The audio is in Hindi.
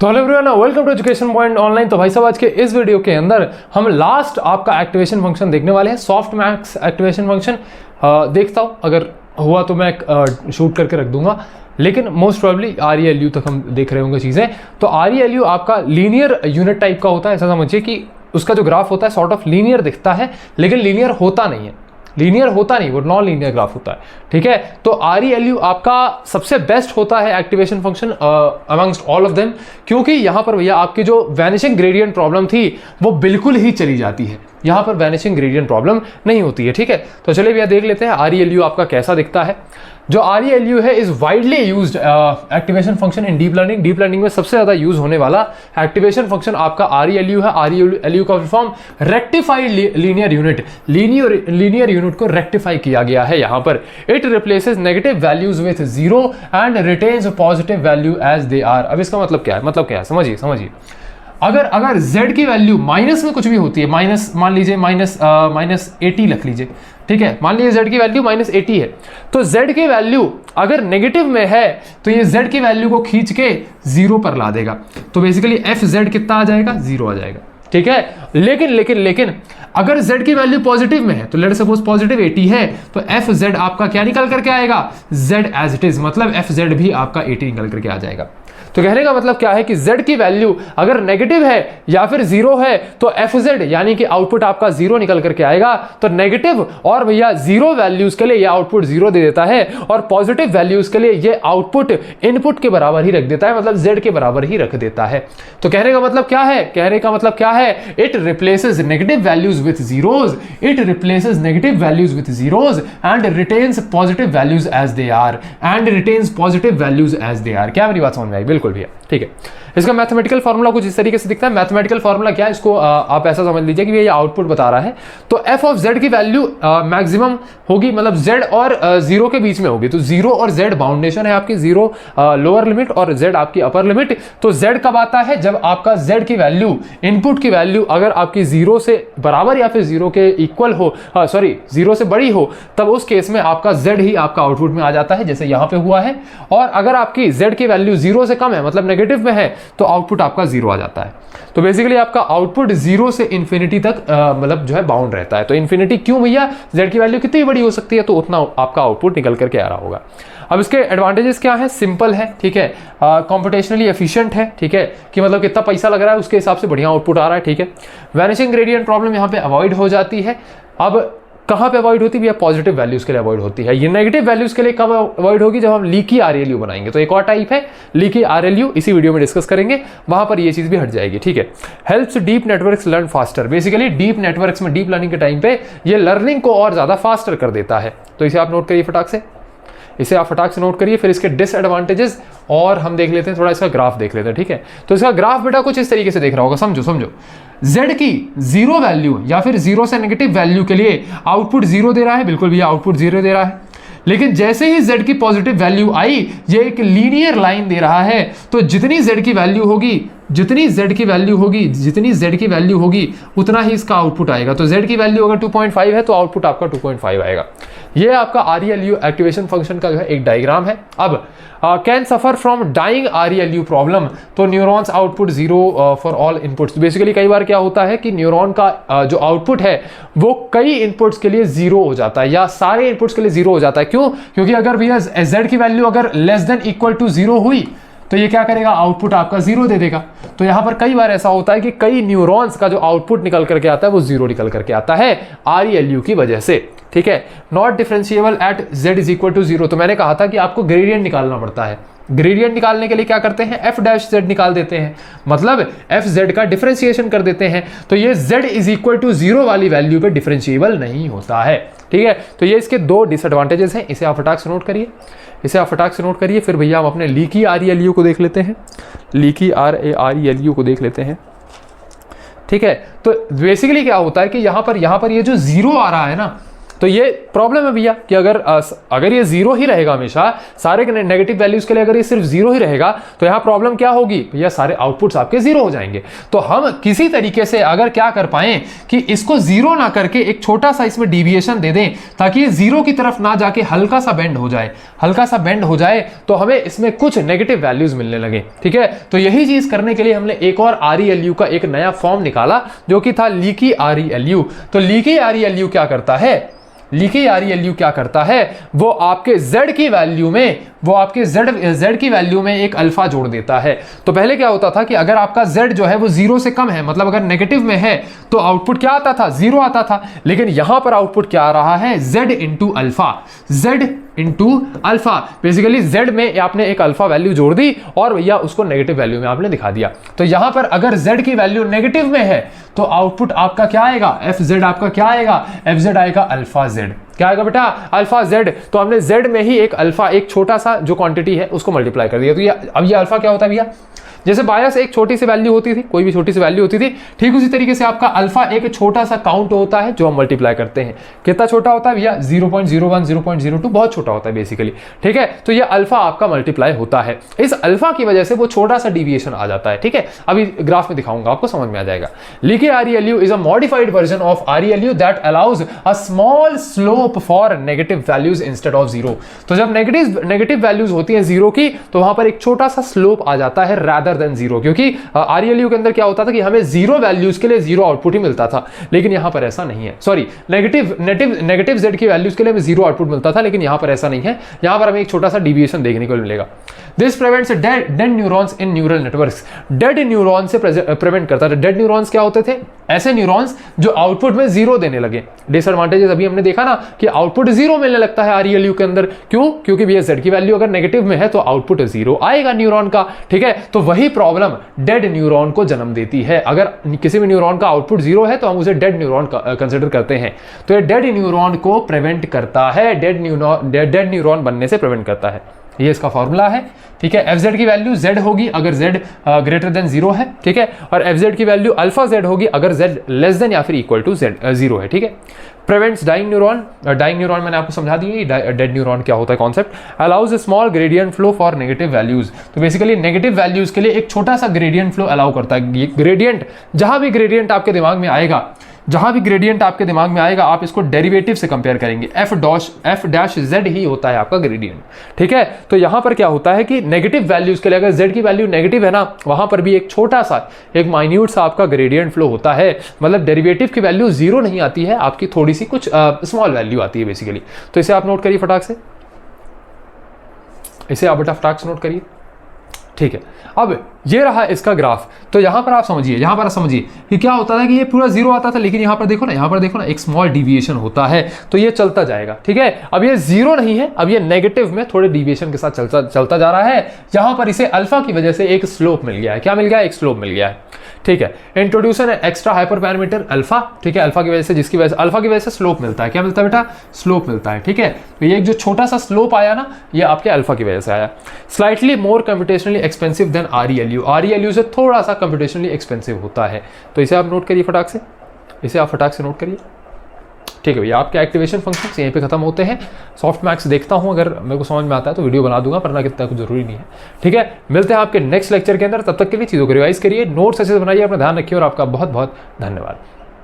तो hello everyone, welcome to education point online. तो भाई साहब, आज के इस वीडियो के अंदर हम लास्ट आपका एक्टिवेशन फंक्शन देखने वाले हैं, सॉफ्ट मैक्स एक्टिवेशन फंक्शन। देखता हूँ अगर हुआ तो मैं शूट करके रख दूंगा, लेकिन मोस्ट प्रोबेबली ReLU तक हम देख रहे होंगे चीज़ें। तो ReLU आपका लीनियर यूनिट टाइप का होता है। ऐसा समझिए कि उसका जो ग्राफ होता है सॉर्ट ऑफ लीनियर दिखता है, लेकिन लीनियर होता नहीं है। लीनियर होता नहीं, वो नॉन लीनियर ग्राफ होता है। ठीक है, तो ReLU आपका सबसे बेस्ट होता है activation function amongst all of them, क्योंकि यहां पर भैया आपकी जो वैनिशिंग ग्रेडियंट प्रॉब्लम थी वो बिल्कुल ही चली जाती है। यहां पर वैनिशिंग ग्रेडियंट प्रॉब्लम नहीं होती है। ठीक है, तो चलिए भैया देख लेते हैं ReLU आपका कैसा दिखता है। जो ReLU है is widely used activation function in deep learning. Deep learning में सबसे ज्यादा यूज होने वाला एक्टिवेशन फंक्शन आपका ReLU है। ReLU का form rectified linear unit, linear unit को रेक्टिफाई किया गया है यहाँ पर। It replaces negative values with zero and retains positive value as they are. अब इसका मतलब क्या है? मतलब क्या है समझिए। अगर z की वैल्यू माइनस में कुछ भी होती है, माइनस मान लीजिए माइनस 80 रख लीजिए। ठीक है, मान लीजिए z की वैल्यू माइनस 80 है, तो z की वैल्यू अगर नेगेटिव में है तो ये z की वैल्यू को खींच के 0 पर ला देगा। तो बेसिकली fz कितना आ जाएगा? 0 आ जाएगा। ठीक है, लेकिन अगर z की वैल्यू पॉजिटिव में है, तो लेट सपोज पॉजिटिव 80 है, तो fz आपका क्या निकल करके आएगा? z एज इट इज, मतलब fz भी आपका 80 निकल करके आ जाएगा। तो कहने का मतलब क्या है कि z की वैल्यू अगर नेगेटिव है या फिर 0 है तो fz यानी कि आउटपुट आपका 0 निकल करके आएगा। तो नेगेटिव और भैया 0 वैल्यूज के लिए ये आउटपुट 0 दे देता है, और पॉजिटिव वैल्यूज के लिए ये आउटपुट इनपुट के बराबर ही रख देता है, मतलब z के बराबर ही रख देता है। तो कहने का मतलब क्या है? कहने का मतलब क्या है? It replaces negative values with zeros, it replaces negative values with zeros and retains positive values as they are, and retains positive values as they are. क्या मेरी बात समझ में आई? बिल्कुल भैया। ठीक है, इसका मैथमेटिकल फॉर्मूला कुछ इस तरीके से दिखता है। मैथमेटिकल फॉर्मूला क्या है, इसको आप ऐसा समझ लीजिए कि ये आउटपुट बता रहा है। तो f ऑफ z की वैल्यू मैक्सिमम होगी, मतलब z और 0 के बीच में होगी। तो 0 और z बाउंडेशन है आपकी, 0 लोअर लिमिट और z आपकी अपर लिमिट। तो z कब आता है? जब आपका z की वैल्यू, इनपुट की वैल्यू अगर आपकी 0 से बराबर या फिर 0 के इक्वल हो, 0 से बड़ी हो, तब उस केस में आपका z ही आपका आउटपुट में आ जाता है, जैसे यहाँ पे हुआ है। और अगर आपकी z की वैल्यू 0 से कम है, मतलब नेगेटिव में है, तो आउटपुट आपका 0 आ जाता है। तो बेसिकली आपका आउटपुट 0 से इन्फिनिटी तक मतलब जो है बाउंड रहता है। तो इन्फिनिटी क्यों भैया? z की वैल्यू कितनी बड़ी हो सकती है, तो उतना आपका आउटपुट निकल करके आ रहा होगा। अब इसके एडवांटेजेस क्या है? सिंपल है, ठीक है, कंप्यूटेशनली एफिशिएंट है, ठीक है, कि मतलब कितना पैसा लग रहा है उसके हिसाब से बढ़िया आउटपुट आ रहा है। ठीक है, वैनिशिंग ग्रेडियंट प्रॉब्लम यहाँ पे अवॉइड हो जाती है। अब कहाँ पे अवॉइड होती है? पॉजिटिव वैल्यूज के लिए अवॉइड होती है। ये नेगेटिव वैल्यूज के लिए कब अवॉइड होगी? जब हम लीकी ReLU बनाएंगे। तो एक और टाइप है लीकी ReLU, इसी वीडियो में डिस्कस करेंगे, वहां पर ये चीज भी हट जाएगी। ठीक है, helps deep networks learn faster. Basically deep networks में, डीप लर्निंग के टाइम पे ये लर्निंग को और ज्यादा फास्टर कर देता है। तो इसे आप नोट करिए फटाक से, इसे आप फटाक से नोट करिए। फिर इसके डिसएडवांटेजेस और हम देख लेते हैं, थोड़ा इसका ग्राफ देख लेते हैं। ठीक है, तो इसका ग्राफ बेटा कुछ इस तरीके से देख रहा होगा, समझो। z की 0 वैल्यू या फिर 0 से नेगेटिव वैल्यू के लिए आउटपुट 0 दे रहा है, बिल्कुल भी आउटपुट 0 दे रहा है। लेकिन जैसे ही z की पॉजिटिव वैल्यू आई, ये एक लीनियर लाइन दे रहा है। तो जितनी z की वैल्यू होगी उतना ही इसका आउटपुट आएगा। तो z की वैल्यू अगर 2.5 है तो आउटपुट आपका 2.5 आएगा। ये आपका ReLU एक्टिवेशन फंक्शन का जो है एक डायग्राम है। अब can suffer from dying ReLU problem. तो neurons output 0 for all inputs. Basically कई बार क्या होता है कि न्यूरॉन का जो आउटपुट है वो कई इनपुट्स के लिए 0 हो जाता है, या सारे इनपुट्स के लिए 0 हो जाता है। क्यों? क्योंकि अगर भैया z की वैल्यू अगर लेस देन इक्वल टू 0 हुई तो ये क्या करेगा? आउटपुट आपका 0 दे देगा। तो यहां पर कई बार ऐसा होता है कि कई न्यूरॉन्स का जो आउटपुट निकल करके आता है वो 0 निकल करके आता है ReLU की वजह से। ठीक है, not differentiable at z is equal to 0। तो मैंने कहा था कि आपको ग्रेडियंट निकालना पड़ता है। ग्रेडियंट निकालने के लिए क्या करते हैं? f' निकाल देते हैं, मतलब fz का डिफरेंशिएशन कर देते हैं। तो ये z इज इक्वल टू 0 वाली वैल्यू पे डिफरेंशिएबल नहीं होता है। ठीक है, तो ये इसके 2 डिसएडवांटेजेस हैं। इसे आप फटाक से नोट करिए। फिर भैया हम अपने लीकी ReLU को देख लेते हैं, लीकी ReLU को देख लेते हैं। ठीक है, तो बेसिकली क्या होता है कि यहाँ पर ये जो 0 आ रहा है ना, तो ये प्रॉब्लम है भैया कि अगर ये जीरो ही रहेगा हमेशा, सारे नेगेटिव वैल्यूज के लिए अगर ये सिर्फ जीरो ही रहेगा तो यहाँ प्रॉब्लम क्या होगी भैया, सारे आउटपुट्स आपके जीरो हो जाएंगे। तो हम किसी तरीके से अगर क्या कर पाए कि इसको जीरो ना करके एक छोटा सा इसमें डिविएशन दे दें ताकि ये जीरो की तरफ ना जाके हल्का सा बेंड हो जाए, हल्का सा बेंड हो जाए तो हमें इसमें कुछ नेगेटिव वैल्यूज मिलने लगे। ठीक है, तो यही चीज करने के लिए हमने एक और ReLU का एक नया फॉर्म निकाला जो कि था लीकी ReLU। तो लीकी ReLU क्या करता है, लीकी ReLU क्या करता है, वो आपके Z की वैल्यू में, वो आपके Z की वैल्यू में एक अल्फा जोड़ देता है। तो पहले क्या होता था कि अगर आपका Z जो है वो जीरो से कम है, मतलब अगर नेगेटिव में है तो आउटपुट क्या आता था, जीरो आता था। लेकिन यहां पर आउटपुट क्या आ रहा है, Z into alpha, Z into alpha. Basically Z में आपने एक अल्फा वैल्यू जोड़ दी और भैया उसको नेगेटिव वैल्यू में आपने दिखा दिया। तो यहां पर अगर Z की वैल्यू नेगेटिव में है तो आउटपुट आपका क्या आएगा, FZ आपका क्या आएगा, FZ आएगा अल्फा Z। क्या आएगा बेटा, अल्फा Z। तो हमने Z में ही एक अल्फा, एक छोटा सा जो क्वांटिटी है उसको मल्टीप्लाई कर दिया। तो ये अब ये अल्फा क्या होता है भैया, जैसे बायस एक छोटी सी वैल्यू होती थी, कोई भी छोटी सी वैल्यू होती थी, ठीक उसी तरीके से आपका अल्फा एक छोटा सा काउंट होता है जो हम मल्टीप्लाई करते हैं। कितना छोटा होता है भैया, 0.01 0.02, बहुत छोटा होता है बेसिकली। ठीक है, तो ये अल्फा आपका मल्टीप्लाई होता है। इस अल्फा की वजह से वो छोटा सा डिविएशन आ जाता है। ठीक है, अभी ग्राफ में दिखाऊंगा, आपको समझ में आ जाएगा। Leaky ReLU is a modified version of ReLU that allows a small slope for negative values instead of zero. तो जब नेगेटिव वैल्यूज होती है जीरो की तो वहां पर एक छोटा सा स्लोप आ जाता है rather than जीरो, क्योंकि ReLU के अंदर क्या होता था कि हमें जीरो वैल्यूज के लिए जीरो आउटपुट ही मिलता था, लेकिन यहां पर ऐसा नहीं है। सॉरी, नेगेटिव Z की वैल्यूज के लिए हमें जीरो आउटपुट मिलता था, लेकिन यहां पर ऐसा नहीं है। यहां पर हमें एक छोटा सा डिविएशन देखने को मिलेगा। This prevents dead neurons in neural networks. Dead neuron से प्रिवेंट करता है। डेड न्यूरॉन्स क्या होते थे, ऐसे न्यूरॉन्स जो आउटपुट में जीरो देने लगे। डिसएडवांटेजेस अभी हमने देखा ना कि आउटपुट जीरो मिलने लगता है ReLU के अंदर। क्यों, क्योंकि भैया Z की वैल्यू अगर नेगेटिव में है तो आउटपुट जीरो आएगा न्यूरॉन का। ठीक है, तो वही प्रॉब्लम डेड न्यूरॉन को जन्म देती है। अगर किसी भी न्यूरॉन का आउटपुट जीरो है तो हम उसे डेड न्यूरॉन कंसीडर करते हैं। तो ये डेड न्यूरॉन को प्रिवेंट करता है, डेड न्यूरॉन बनने से प्रिवेंट करता है। ये इसका फॉर्मूला है। ठीक है, FZ की वैल्यू Z होगी अगर Z ग्रेटर देन जीरो है। ठीक है, और FZ की वैल्यू अल्फा Z होगी अगर Z लेस देन या फिर इक्वल टू जीरो है। ठीक है, prevents dying neuron. Dying neuron मैंने आपको समझा दिया, डेड न्यूरॉन क्या होता है concept. Allows a small gradient flow for negative values. तो बेसिकली नेगेटिव वैल्यूज के लिए एक छोटा सा ग्रेडियंट फ्लो अलाउ करता है। ये ग्रेडियंट, जहां भी ग्रेडियंट आपके दिमाग में आएगा, आप इसको डेरिवेटिव से कंपेयर करेंगे। f डैश Z ही होता है आपका ग्रेडियंट। ठीक है, तो यहां पर क्या होता है कि नेगेटिव वैल्यूज के लिए अगर Z की वैल्यू नेगेटिव है ना, वहां पर भी एक छोटा सा, एक माइन्यूट सा आपका ग्रेडियंट फ्लो होता है। मतलब डेरिवेटिव की वैल्यू जीरो नहीं आती है, आपकी थोड़ी सी कुछ स्मॉल वैल्यू आती है बेसिकली। तो इसे आप नोट करिए फटाक से, इसे आप बेटा फटाक से नोट करिए। ठीक है, अब ये रहा इसका ग्राफ। तो यहां पर आप समझिए कि क्या होता था कि ये पूरा जीरो आता था, लेकिन यहां पर देखो ना एक स्मॉल डिविएशन होता है। तो ये चलता जाएगा। ठीक है, अब ये जीरो नहीं है, अब ये नेगेटिव में थोड़े डिविएशन के साथ चलता जा रहा है। यहां पर इसे अल्फा की वजह से एक स्लोप मिल गया है। क्या मिल गया है, एक स्लोप मिल गया है। ठीक है, इंट्रोड्यूसन एक्स्ट्रा हाइपर पैरामीटर अल्फा। ठीक है, अल्फा की वजह से स्लोप मिलता है। क्या मिलता है बेटा, स्लोप मिलता है। ठीक है, तो ये जो छोटा सा स्लोप आया ना, ये आपके अल्फा की वजह से आया। Slightly more computationally expensive than ReLU से थोड़ा सा कंप्यूटेशनली एक्सपेंसिव होता है। तो इसे आप नोट करिए फटाक से, नोट करिए। ठीक है भैया, आपके एक्टिवेशन फंक्शंस यहीं पे खत्म होते हैं। सॉफ्ट मैक्स देखता हूं, अगर मेरे को समझ में आता है तो वीडियो बना दूंगा, वरना कितना कुछ जरूरी नहीं है। ठीक है, मिलते हैं आपके नेक्स्ट लेक्चर के अंदर। तब तक के लिए चीज़ों को रिवाइज करिए, नोट्स अच्छे से बनाइए, अपना ध्यान रखिए और आपका बहुत बहुत धन्यवाद।